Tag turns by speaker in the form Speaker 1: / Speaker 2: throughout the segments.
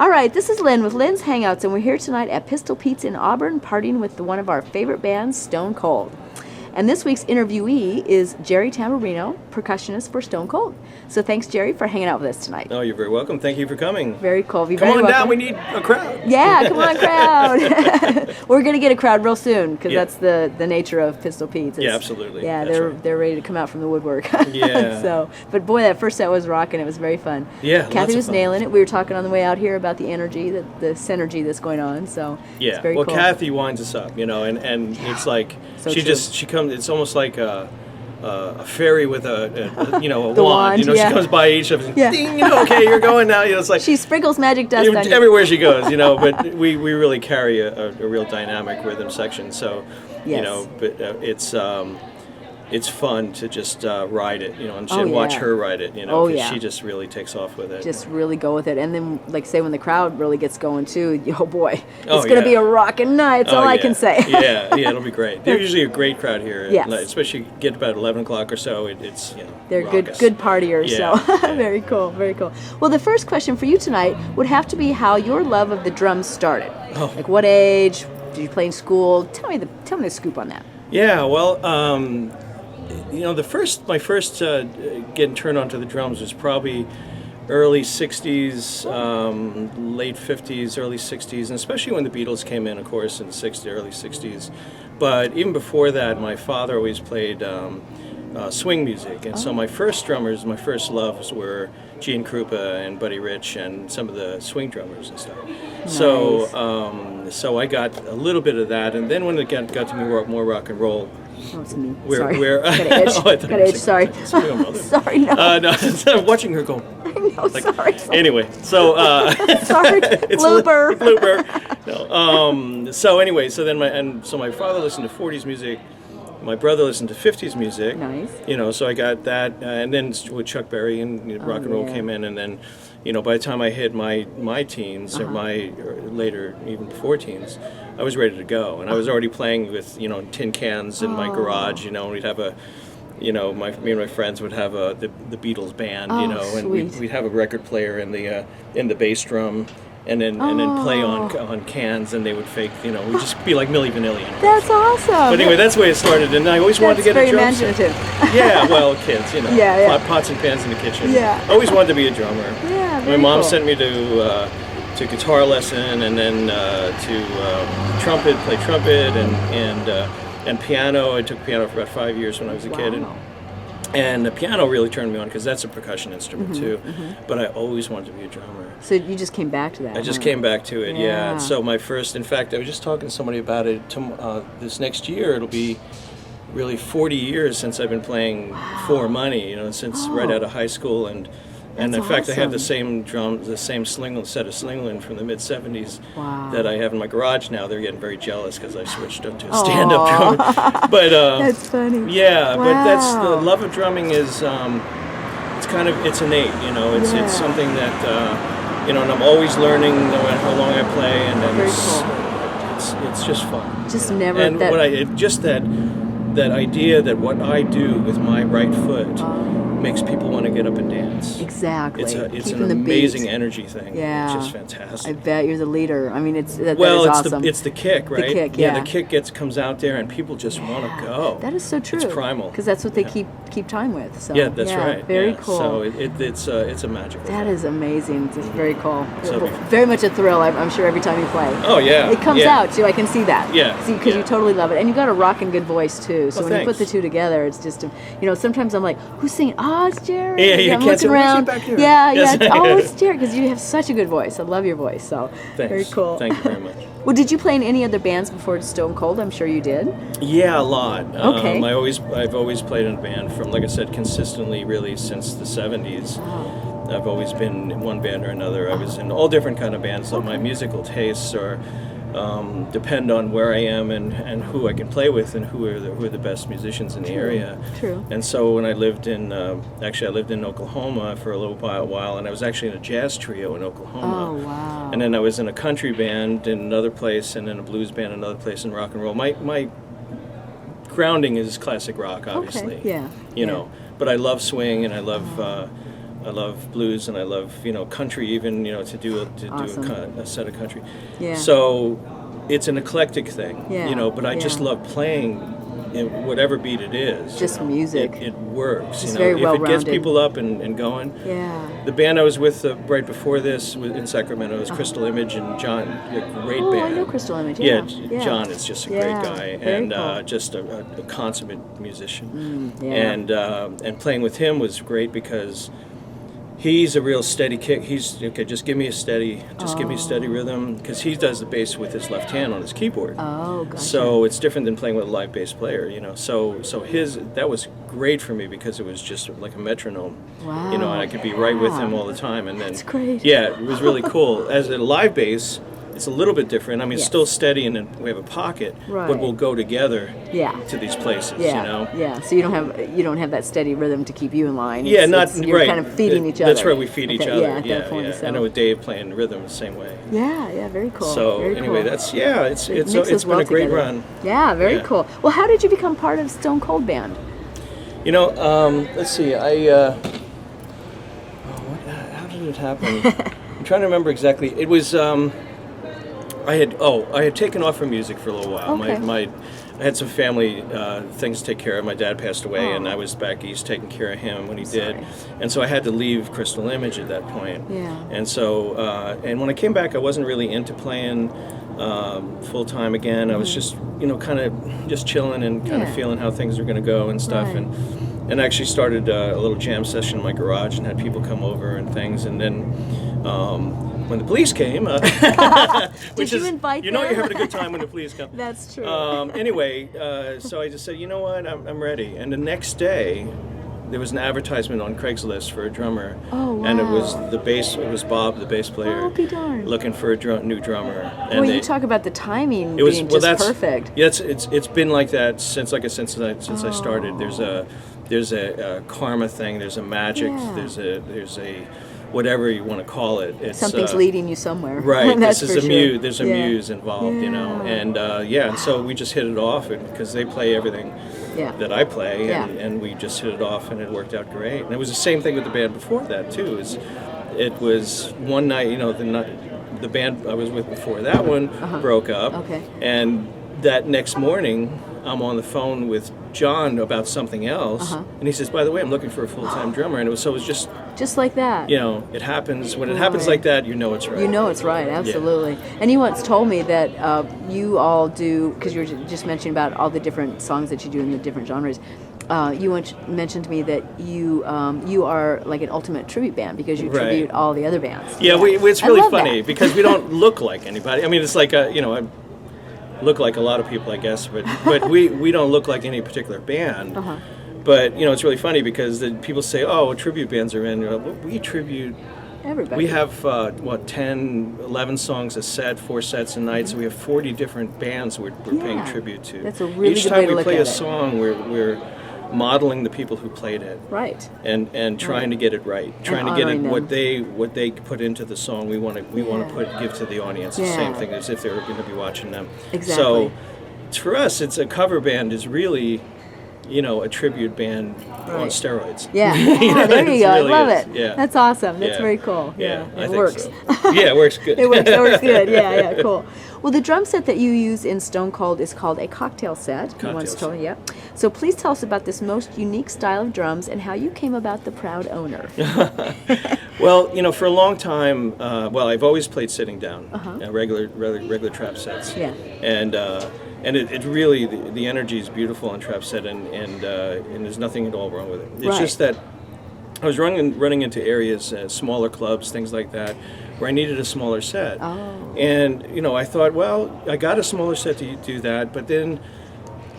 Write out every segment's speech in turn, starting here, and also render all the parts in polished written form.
Speaker 1: All right, this is Lynn with Lynn's Hangouts, and we're here tonight at Pistol Pete's in Auburn, partying with one of our favorite bands, Stone Kold. And this week's interviewee is Jerry Tamburino, percussionist for Stone Kold. So thanks, Jerry, for hanging out with us tonight.
Speaker 2: Oh, you're very welcome. Thank you for coming.
Speaker 1: Very cool.
Speaker 2: Come on down. We need a crowd.
Speaker 1: Yeah, come on, crowd. We're going to get a crowd real soon because that's the nature of Pistol Pete's.
Speaker 2: Yeah, absolutely.
Speaker 1: Yeah, they're ready to come out from the woodwork.
Speaker 2: Yeah.
Speaker 1: But boy, that first set was rocking. It was very fun.
Speaker 2: Yeah,
Speaker 1: Kathy was nailing it. We were talking on the way out here about the energy, the synergy that's going on. So
Speaker 2: yeah,
Speaker 1: it's very cool.
Speaker 2: Kathy winds us up, and it's like
Speaker 1: So
Speaker 2: she
Speaker 1: true.
Speaker 2: she comes. It's almost like a fairy with a
Speaker 1: The
Speaker 2: wand.
Speaker 1: wand, yeah.
Speaker 2: She comes by each of us.
Speaker 1: Yeah.
Speaker 2: Ding, okay, you're going now. It's like
Speaker 1: She sprinkles magic dust on you.
Speaker 2: everywhere she goes. But we really carry a real dynamic rhythm section. So
Speaker 1: Yes.
Speaker 2: but it's fun to just ride it, and watch her ride it, because she just really takes off with it.
Speaker 1: Just really go with it. And then, like, say, when the crowd really gets going, too, oh, boy, it's
Speaker 2: Oh,
Speaker 1: going to
Speaker 2: yeah.
Speaker 1: be a rockin' night. That's all I can say.
Speaker 2: yeah, it'll be great. They're usually a great crowd here.
Speaker 1: Yes.
Speaker 2: Especially get about 11 o'clock or so, it's,
Speaker 1: They're
Speaker 2: raucous.
Speaker 1: good partiers,
Speaker 2: Yeah,
Speaker 1: so
Speaker 2: yeah.
Speaker 1: very cool, very cool. Well, the first question for you tonight would have to be how your love of the drums started.
Speaker 2: Oh.
Speaker 1: Like, what age? Did you play in school? Tell me the scoop on that.
Speaker 2: Yeah, well, my first getting turned onto the drums was probably early 60s, late 50s, early 60s, and especially when the Beatles came in, of course, in the early 60s. But even before that, my father always played swing music, and so my first drummers, my first loves were Gene Krupa and Buddy Rich and some of the swing drummers and stuff.
Speaker 1: Nice.
Speaker 2: So I got a little bit of that, and then when it got to more rock and roll,
Speaker 1: Oh, it's me.
Speaker 2: We're-
Speaker 1: Sorry.
Speaker 2: we're-
Speaker 1: Got an itch.
Speaker 2: Oh, I thought
Speaker 1: Got
Speaker 2: you
Speaker 1: an itch.
Speaker 2: said-
Speaker 1: Sorry.
Speaker 2: it's me, I'm
Speaker 1: Sorry, no.
Speaker 2: no, I'm watching her go.
Speaker 1: No, sorry.
Speaker 2: Anyway, so
Speaker 1: Sorry.
Speaker 2: it's
Speaker 1: Blooper.
Speaker 2: blooper. No, so anyway, so then my father listened to 40s music. My brother listened to 50s music.
Speaker 1: Nice.
Speaker 2: So I got that, and then with Chuck Berry and rock and roll
Speaker 1: yeah.
Speaker 2: came in, and then, by the time I hit my teens or later, even before teens, I was ready to go, and I was already playing with tin cans in my garage. And we'd have me and my friends would have the Beatles band, and
Speaker 1: sweet.
Speaker 2: we'd have a record player in the bass drum. And then play on cans, and they would fake, we'd just be like Milli Vanilli.
Speaker 1: That's awesome.
Speaker 2: But anyway, that's the way it started, and I always wanted to get a drum set.
Speaker 1: very imaginative.
Speaker 2: Yeah, well, kids,
Speaker 1: Yeah.
Speaker 2: pots and pans in the kitchen.
Speaker 1: Yeah.
Speaker 2: Always wanted to be a drummer.
Speaker 1: Yeah,
Speaker 2: My
Speaker 1: very
Speaker 2: mom
Speaker 1: cool.
Speaker 2: sent me to guitar lesson, and then to play trumpet, and piano. I took piano for about 5 years when I was a kid, and the piano really turned me on because that's a percussion instrument too. But I always wanted to be a drummer.
Speaker 1: So you just came back to that.
Speaker 2: I just
Speaker 1: huh?
Speaker 2: came back to it, yeah.
Speaker 1: Yeah.
Speaker 2: So in fact, I was just talking to somebody about it. This next year, it'll be really 40 years since I've been playing for money. Since right out of high school, and in
Speaker 1: That's
Speaker 2: fact, I have the
Speaker 1: awesome.
Speaker 2: same set of Slingland from the mid '70s
Speaker 1: Wow.
Speaker 2: that I have in my garage now. They're getting very jealous because I switched up to a stand-up drummer. But
Speaker 1: That's funny.
Speaker 2: yeah, but that's the
Speaker 1: Wow.
Speaker 2: love of drumming is it's innate. It's something that. And I'm always learning no matter how long I play, and then
Speaker 1: Very cool.
Speaker 2: it's just fun.
Speaker 1: Just never
Speaker 2: And
Speaker 1: that.
Speaker 2: just that idea that what I do with my right foot makes people want to get up and dance.
Speaker 1: Exactly.
Speaker 2: It's
Speaker 1: Keeping
Speaker 2: an
Speaker 1: the
Speaker 2: amazing
Speaker 1: beat.
Speaker 2: energy thing.
Speaker 1: Yeah.
Speaker 2: It's just
Speaker 1: I
Speaker 2: fantastic.
Speaker 1: bet you're the leader. I mean, that is
Speaker 2: Well,
Speaker 1: awesome.
Speaker 2: it's the kick, right?
Speaker 1: kick,
Speaker 2: yeah.
Speaker 1: yeah.
Speaker 2: The kick comes out there, and people just want to go.
Speaker 1: That is so true.
Speaker 2: It's primal.
Speaker 1: Because that's what they keep time with. So
Speaker 2: Yeah, that's right.
Speaker 1: Very
Speaker 2: yeah.
Speaker 1: cool.
Speaker 2: So it's a magical.
Speaker 1: That
Speaker 2: thing.
Speaker 1: is amazing. It's very cool.
Speaker 2: So-
Speaker 1: Very much a thrill, I'm sure, every time you play.
Speaker 2: Oh yeah.
Speaker 1: It comes
Speaker 2: yeah.
Speaker 1: out too. I can see that.
Speaker 2: Yeah,
Speaker 1: See, because
Speaker 2: yeah.
Speaker 1: you totally love it, and you got a rockin' good voice too. So
Speaker 2: Oh,
Speaker 1: when you put the
Speaker 2: thanks.
Speaker 1: two together, it's just, sometimes I'm like, who's singing? Oh, it's Jerry.
Speaker 2: Yeah, you
Speaker 1: I'm
Speaker 2: can't
Speaker 1: looking
Speaker 2: say, "Who's
Speaker 1: around.
Speaker 2: back here?"
Speaker 1: Yeah,
Speaker 2: Yes.
Speaker 1: yeah. Oh, it's Jerry, because you have such a good voice. I love your voice. So
Speaker 2: Thanks.
Speaker 1: very cool.
Speaker 2: Thank you very much.
Speaker 1: Well, did you play in any other bands before Stone Kold? I'm sure you did.
Speaker 2: Yeah, a lot.
Speaker 1: Okay.
Speaker 2: I've always played in a band from, like I said, consistently really since the 70s. I've always been in one band or another. I was in all different kind of bands. So my musical tastes are depend on where I am and who I can play with and who are the best musicians in the area.
Speaker 1: True.
Speaker 2: And so when I lived in I lived in Oklahoma for a little while, and I was actually in a jazz trio in Oklahoma.
Speaker 1: Oh, wow.
Speaker 2: And then I was in a country band in another place, and then a blues band in another place, in rock and roll. My grounding is classic rock, obviously.
Speaker 1: Okay. Yeah.
Speaker 2: You know, but I love swing, and I love I love blues, and I love country even to do
Speaker 1: Awesome.
Speaker 2: a set of country.
Speaker 1: Yeah.
Speaker 2: So it's an eclectic thing,
Speaker 1: Yeah.
Speaker 2: But I just
Speaker 1: Yeah.
Speaker 2: love playing in whatever beat it is.
Speaker 1: Just music.
Speaker 2: It works.
Speaker 1: It's very
Speaker 2: if it
Speaker 1: well-rounded.
Speaker 2: gets people up and going.
Speaker 1: Yeah.
Speaker 2: The band I was with right before this in Sacramento was Crystal Image and John, a great
Speaker 1: Oh,
Speaker 2: band.
Speaker 1: I know Crystal Image.
Speaker 2: Yeah,
Speaker 1: Yeah.
Speaker 2: John is just a
Speaker 1: Yeah,
Speaker 2: great guy,
Speaker 1: very
Speaker 2: and
Speaker 1: cool.
Speaker 2: just a consummate musician.
Speaker 1: Yeah.
Speaker 2: And playing with him was great because he's a real steady kick. He's okay. Just give me a steady, give me a steady rhythm, because he does the bass with his left hand on his keyboard.
Speaker 1: Oh, gotcha.
Speaker 2: So it's different than playing with a live bass player, So that was great for me because it was just like a metronome.
Speaker 1: Wow.
Speaker 2: And I could be right with him all the time. And then
Speaker 1: That's great.
Speaker 2: Yeah, it was really cool. As a live bass, it's a little bit different. I mean, it's
Speaker 1: Yes.
Speaker 2: still steady, and then we have a pocket,
Speaker 1: Right.
Speaker 2: but we'll go together
Speaker 1: Yeah.
Speaker 2: to these places.
Speaker 1: Yeah. Yeah. So you don't have that steady rhythm to keep you in line.
Speaker 2: Yeah,
Speaker 1: You're
Speaker 2: right.
Speaker 1: kind of feeding each other.
Speaker 2: That's right. We feed each
Speaker 1: Okay,
Speaker 2: other.
Speaker 1: Yeah, definitely. So.
Speaker 2: I know with Dave playing rhythm the same way.
Speaker 1: Yeah. Yeah. Very cool.
Speaker 2: So
Speaker 1: very
Speaker 2: anyway,
Speaker 1: cool.
Speaker 2: it's
Speaker 1: mixes
Speaker 2: it's been
Speaker 1: well
Speaker 2: a great
Speaker 1: together.
Speaker 2: run.
Speaker 1: Yeah. Very
Speaker 2: Yeah.
Speaker 1: cool. Well, how did you become part of Stone Kold Band?
Speaker 2: Let's see. How did it happen? I'm trying to remember exactly. It was I had taken off from music for a little while.
Speaker 1: Okay.
Speaker 2: I had some family things to take care of. My dad passed away, and
Speaker 1: Oh.
Speaker 2: I was back east taking care of him when he
Speaker 1: Sorry.
Speaker 2: did, and so I had to leave Crystal Image at that point.
Speaker 1: Yeah.
Speaker 2: And so, and when I came back, I wasn't really into playing full time again. I was just, kind of just chilling and kind
Speaker 1: Yeah.
Speaker 2: of feeling how things were going to go and stuff,
Speaker 1: Right.
Speaker 2: and I actually started a little jam session in my garage and had people come over and things, and then. When the police came, which
Speaker 1: you
Speaker 2: is,
Speaker 1: invite
Speaker 2: you're
Speaker 1: them?
Speaker 2: having a good time when the police come.
Speaker 1: That's true.
Speaker 2: Anyway, so I just said, you know what, I'm ready. And the next day, there was an advertisement on Craigslist for a drummer.
Speaker 1: Oh,
Speaker 2: And it was
Speaker 1: wow.
Speaker 2: it was Bob, the bass player,
Speaker 1: Oh, be darned.
Speaker 2: looking for a new drummer. And
Speaker 1: Well, you talk about the timing being just perfect.
Speaker 2: Yeah, it's been like that since I started. There's a karma thing. There's a magic.
Speaker 1: Yeah.
Speaker 2: There's a whatever you want to call it. It's,
Speaker 1: Something's leading you somewhere.
Speaker 2: Right.
Speaker 1: That's
Speaker 2: This is
Speaker 1: for
Speaker 2: a
Speaker 1: sure.
Speaker 2: muse. There's a
Speaker 1: Yeah.
Speaker 2: muse involved,
Speaker 1: Yeah.
Speaker 2: and and so we just hit it off because they play everything
Speaker 1: Yeah.
Speaker 2: that I play,
Speaker 1: Yeah.
Speaker 2: and we just hit it off, and it worked out great. And it was the same thing with the band before that too. It was one night, the band I was with before that one broke up,
Speaker 1: Okay.
Speaker 2: and that next morning I'm on the phone with John about something else, and he says, "By the way, I'm looking for a full-time drummer," and it was
Speaker 1: Just like that.
Speaker 2: it happens when it happens
Speaker 1: Right.
Speaker 2: like that. You know it's right.
Speaker 1: You know it's right, absolutely. And you once told me that you all do, because you were just mentioning about all the different songs that you do in the different genres. You once mentioned to me that you are like an ultimate tribute band because you
Speaker 2: Right.
Speaker 1: tribute all the other bands.
Speaker 2: Yeah, it's
Speaker 1: I
Speaker 2: really
Speaker 1: love
Speaker 2: funny
Speaker 1: that.
Speaker 2: because we don't look like anybody. I mean, it's like I look like a lot of people, I guess, but we don't look like any particular band. But it's really funny because people say, "Oh, tribute bands are in." Well, we tribute.
Speaker 1: Everybody.
Speaker 2: We have 10, 11 songs a set, 4 sets a night. So we have 40 different bands we're paying
Speaker 1: Yeah.
Speaker 2: tribute to.
Speaker 1: That's a really
Speaker 2: Each
Speaker 1: good
Speaker 2: time
Speaker 1: way to
Speaker 2: we
Speaker 1: look
Speaker 2: play
Speaker 1: at
Speaker 2: a
Speaker 1: it.
Speaker 2: song, we're modeling the people who played it.
Speaker 1: Right.
Speaker 2: And trying to get it right, trying to get it
Speaker 1: honoring
Speaker 2: what they put into the song. We want to give to the audience the same
Speaker 1: Yeah.
Speaker 2: thing as if they were going to be watching them.
Speaker 1: Exactly.
Speaker 2: So, for us, it's a cover band is really, a tribute band on
Speaker 1: Right.
Speaker 2: steroids.
Speaker 1: Yeah.
Speaker 2: You know,
Speaker 1: Oh, there you
Speaker 2: it
Speaker 1: go. I
Speaker 2: really
Speaker 1: love
Speaker 2: is.
Speaker 1: it.
Speaker 2: Yeah.
Speaker 1: That's awesome. That's
Speaker 2: Yeah.
Speaker 1: very cool.
Speaker 2: Yeah, I
Speaker 1: it
Speaker 2: think
Speaker 1: works.
Speaker 2: so. Yeah, it works good.
Speaker 1: It works good. Yeah, cool. Well, the drum set that you use in Stone Kold is called a cocktail set. You once
Speaker 2: Cocktail
Speaker 1: told me, yeah. So please tell us about this most unique style of drums and how you came about the proud owner.
Speaker 2: Well, for a long time, I've always played sitting down, regular trap sets.
Speaker 1: Yeah.
Speaker 2: And it really the energy is beautiful on trap set, and there's nothing at all wrong with it. It's
Speaker 1: Right.
Speaker 2: just that I was running into areas, smaller clubs, things like that, where I needed a smaller set.
Speaker 1: Oh.
Speaker 2: And I thought, well, I got a smaller set to do that, but then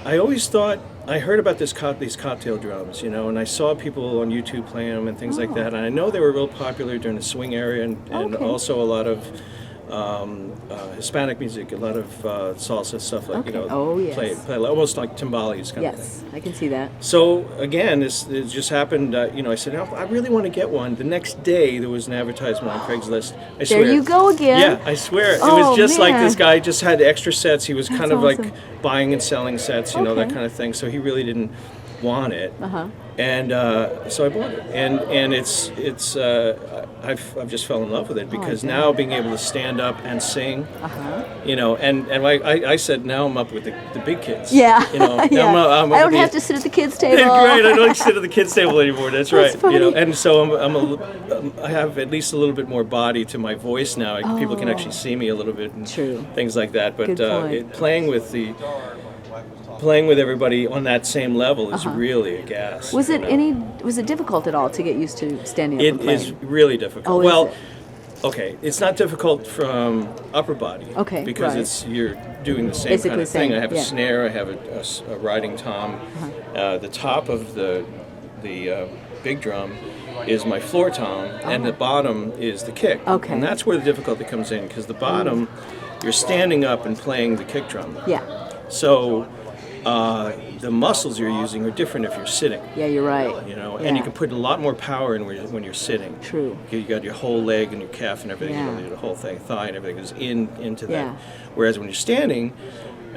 Speaker 2: I always thought I heard about these cocktail drums, and I saw people on YouTube playing them and things like that, and I know they were real popular during the swing area, and
Speaker 1: Okay.
Speaker 2: also a lot of Hispanic music, a lot of salsa stuff, like
Speaker 1: Okay. Oh, yes.
Speaker 2: play almost like timbales kind of thing.
Speaker 1: Yes, I can see that.
Speaker 2: So again, it just happened. I said, "Oh, I really want to get one." The next day, there was an advertisement on Craigslist. I swear.
Speaker 1: There you go again.
Speaker 2: Yeah, I swear. It
Speaker 1: Oh,
Speaker 2: was just like
Speaker 1: man.
Speaker 2: this guy just had extra sets. He was kind
Speaker 1: That's
Speaker 2: of
Speaker 1: awesome.
Speaker 2: like buying and selling sets, that
Speaker 1: Okay.
Speaker 2: kind of thing. So he really didn't want it. And so I bought it, and it's I've just fell in love with it because now being able to stand up and sing, you know, and I said now I'm up with the big kids.
Speaker 1: Yeah,
Speaker 2: you know,
Speaker 1: yeah.
Speaker 2: I'm
Speaker 1: I don't have to sit at the kids' table.
Speaker 2: Right, I don't sit at the kids' table anymore. That's right.
Speaker 1: funny.
Speaker 2: You know, and so I have at least a little bit more body to my voice now. People can actually see me a little bit and things like that. But playing with everybody on that same level is really a gas.
Speaker 1: Was it difficult at all to get used to standing up and playing?
Speaker 2: It is really difficult.
Speaker 1: Oh,
Speaker 2: well,
Speaker 1: is it?
Speaker 2: Okay, it's not difficult from upper body.
Speaker 1: Okay,
Speaker 2: because you're doing the same kind of thing. I have a snare. I have a riding tom. The top of the big drum is my floor tom, and the bottom is the kick.
Speaker 1: Okay.
Speaker 2: And that's where the difficulty comes in, because the bottom, you're standing up and playing the kick drum.
Speaker 1: Yeah.
Speaker 2: So the muscles you're using are different if you're sitting.
Speaker 1: Yeah, you're right.
Speaker 2: You know, and you can put a lot more power in when you're sitting.
Speaker 1: True.
Speaker 2: You got your whole leg and your calf and everything.
Speaker 1: Yeah.
Speaker 2: You know, the whole thing, thigh and everything goes into that.
Speaker 1: Yeah.
Speaker 2: Whereas when you're standing,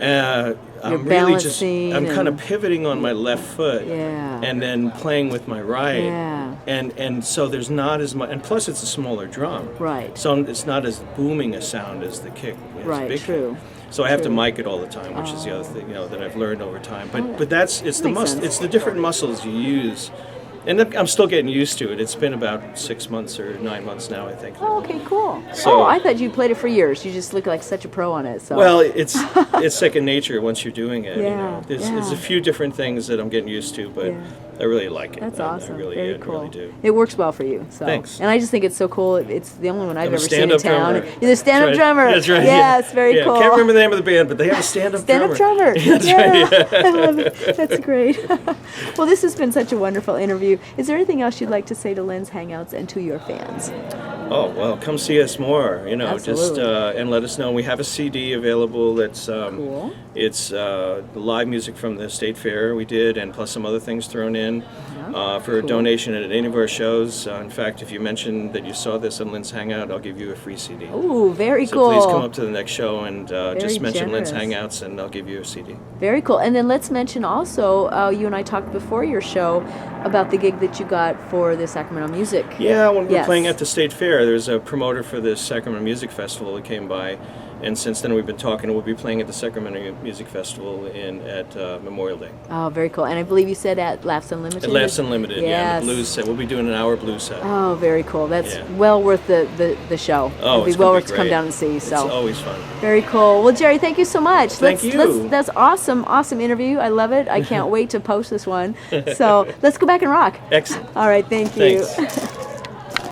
Speaker 2: I'm kind of pivoting on my left foot.
Speaker 1: Yeah.
Speaker 2: And then playing with my right.
Speaker 1: Yeah.
Speaker 2: And so there's not as much. And plus, it's a smaller drum.
Speaker 1: Right.
Speaker 2: So it's not as booming a sound as the kick.
Speaker 1: Right.
Speaker 2: Big
Speaker 1: True.
Speaker 2: kick. So I have to mic it all the time, which is the other thing, you know, that I've learned over time. But it's the different muscles you use, and I'm still getting used to it. It's been about 6 months or 9 months now, I think.
Speaker 1: Oh, okay, cool.
Speaker 2: So,
Speaker 1: I thought you played it for years. You just look like such a pro on it. So.
Speaker 2: Well, it's second nature once you're doing it.
Speaker 1: Yeah,
Speaker 2: you know, there's a few different things that I'm getting used to, but I really like it.
Speaker 1: That's awesome.
Speaker 2: I really,
Speaker 1: Very
Speaker 2: I
Speaker 1: cool.
Speaker 2: really do.
Speaker 1: It works well for you. So.
Speaker 2: Thanks.
Speaker 1: And I just think it's so cool. It's the only one I've ever seen in
Speaker 2: stand-up
Speaker 1: town.
Speaker 2: drummer.
Speaker 1: You're the stand-up drummer.
Speaker 2: That's right.
Speaker 1: Yeah, it's very cool.
Speaker 2: I can't remember the name of the band, but they have a stand-up drummer.
Speaker 1: Stand-up drummer.
Speaker 2: That's right.
Speaker 1: I love it. That's great. Well, this has been such a wonderful interview. Is there anything else you'd like to say to Lynns Hangouts and to your fans?
Speaker 2: Oh, well, come see us more, you know,
Speaker 1: Absolutely.
Speaker 2: just and let us know. We have a CD available that's
Speaker 1: Cool.
Speaker 2: It's live music from the State Fair we did, and plus some other things thrown in for a donation at any of our shows. In fact, if you mention that you saw this on Lynns Hangout, I'll give you a free CD.
Speaker 1: Ooh, very cool.
Speaker 2: So please come up to the next show and just mention
Speaker 1: generous.
Speaker 2: Lynns Hangouts, and I'll give you a CD.
Speaker 1: Very cool. And then let's mention also, you and I talked before your show about the gig that you got for the Sacramento Music.
Speaker 2: Yeah, when we were playing at the State Fair, there's a promoter for the Sacramento Music Festival that came by, and since then we've been talking. We'll be playing at the Sacramento Music Festival at Memorial Day.
Speaker 1: Oh, very cool. And I believe you said at Laughs Unlimited?
Speaker 2: At Laughs Unlimited,
Speaker 1: yes.
Speaker 2: the blues set. We'll be doing an hour blues set.
Speaker 1: Oh, very cool. That's well worth the show.
Speaker 2: Oh,
Speaker 1: It'll be well worth to come down and see. So.
Speaker 2: It's always fun.
Speaker 1: Very cool. Well, Jerry, thank you so much.
Speaker 2: Thank you.
Speaker 1: That's awesome interview. I love it. I can't wait to post this one. So let's go back and rock.
Speaker 2: Excellent.
Speaker 1: All right, thank you.
Speaker 2: Thanks.